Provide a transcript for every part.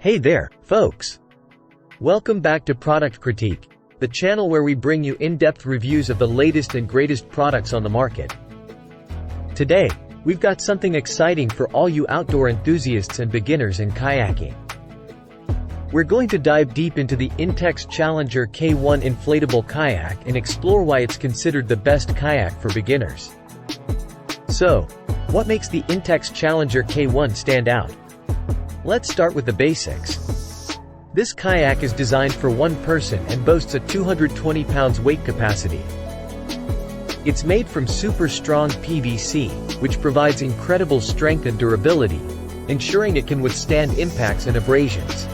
Hey there, folks! Welcome back to Product Critique, the channel where we bring you in-depth reviews of the latest and greatest products on the market. Today, we've got something exciting for all you outdoor enthusiasts and beginners in kayaking. We're going to dive deep into the INTEX Challenger K1 inflatable kayak and explore why it's considered the best kayak for beginners. So, what makes the INTEX Challenger K1 stand out? Let's start with the basics. This kayak is designed for one person and boasts a 220 pounds weight capacity. It's made from super strong PVC, which provides incredible strength and durability, ensuring it can withstand impacts and abrasions.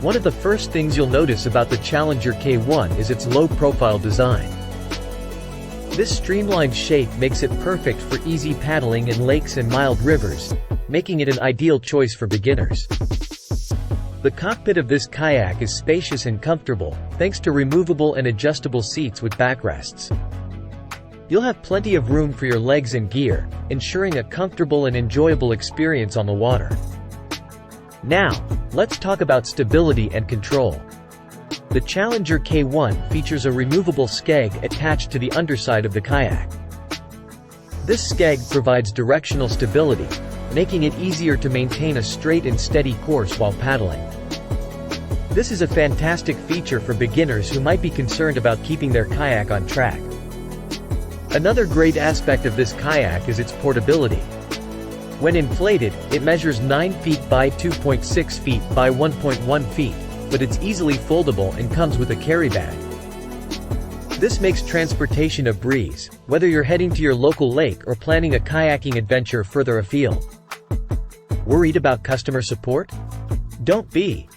One of the first things you'll notice about the Challenger K1 is its low-profile design. This streamlined shape makes it perfect for easy paddling in lakes and mild rivers, making it an ideal choice for beginners. The cockpit of this kayak is spacious and comfortable, thanks to removable and adjustable seats with backrests. You'll have plenty of room for your legs and gear, ensuring a comfortable and enjoyable experience on the water. Now, let's talk about stability and control. The Challenger K1 features a removable skeg attached to the underside of the kayak. This skeg provides directional stability, making it easier to maintain a straight and steady course while paddling. This is a fantastic feature for beginners who might be concerned about keeping their kayak on track. Another great aspect of this kayak is its portability. When inflated, it measures 9 feet by 2.6 feet by 1.1 feet, but it's easily foldable and comes with a carry bag. This makes transportation a breeze, whether you're heading to your local lake or planning a kayaking adventure further afield. Worried about customer support? Don't be.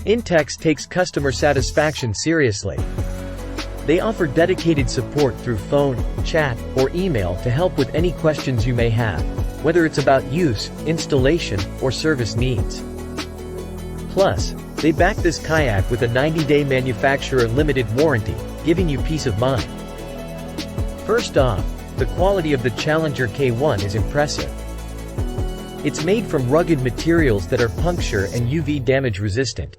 INTEX takes customer satisfaction seriously. They offer dedicated support through phone, chat, or email to help with any questions you may have, whether it's about use, installation, or service needs. Plus, they back this kayak with a 90-day manufacturer limited warranty, giving you peace of mind. First off, the quality of the Challenger K1 is impressive. It's made from rugged materials that are puncture and UV damage resistant.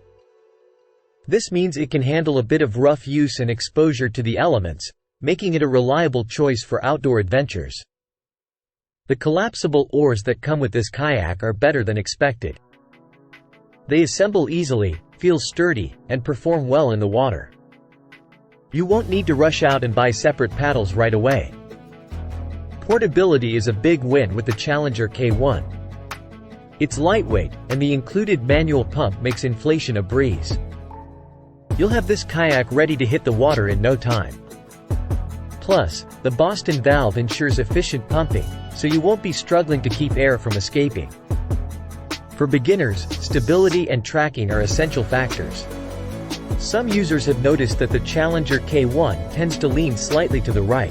This means it can handle a bit of rough use and exposure to the elements, making it a reliable choice for outdoor adventures. The collapsible oars that come with this kayak are better than expected. They assemble easily, feel sturdy, and perform well in the water. You won't need to rush out and buy separate paddles right away. Portability is a big win with the Challenger K1. It's lightweight, and the included manual pump makes inflation a breeze. You'll have this kayak ready to hit the water in no time. Plus, the Boston valve ensures efficient pumping, so you won't be struggling to keep air from escaping. For beginners, stability and tracking are essential factors. Some users have noticed that the Challenger K1 tends to lean slightly to the right.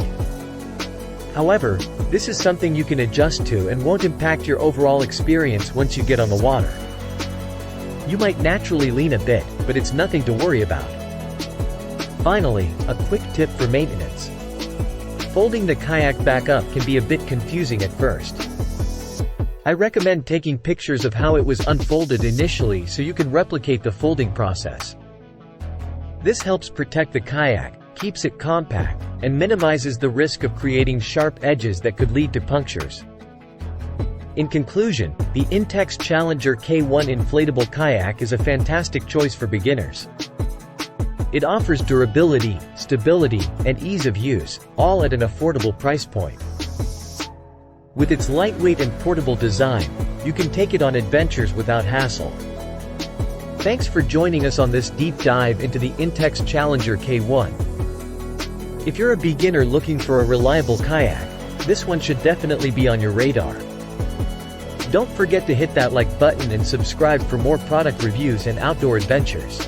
However, this is something you can adjust to and won't impact your overall experience once you get on the water. You might naturally lean a bit, but it's nothing to worry about. Finally, a quick tip for maintenance. Folding the kayak back up can be a bit confusing at first. I recommend taking pictures of how it was unfolded initially so you can replicate the folding process. This helps protect the kayak, keeps it compact, and minimizes the risk of creating sharp edges that could lead to punctures. In conclusion, the INTEX Challenger K1 inflatable kayak is a fantastic choice for beginners. It offers durability, stability, and ease of use, all at an affordable price point. With its lightweight and portable design, you can take it on adventures without hassle. Thanks for joining us on this deep dive into the INTEX Challenger K1. If you're a beginner looking for a reliable kayak, this one should definitely be on your radar. Don't forget to hit that like button and subscribe for more product reviews and outdoor adventures.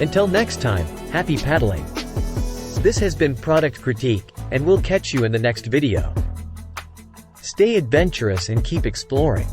Until next time, happy paddling! This has been Product Critique, and we'll catch you in the next video. Stay adventurous and keep exploring.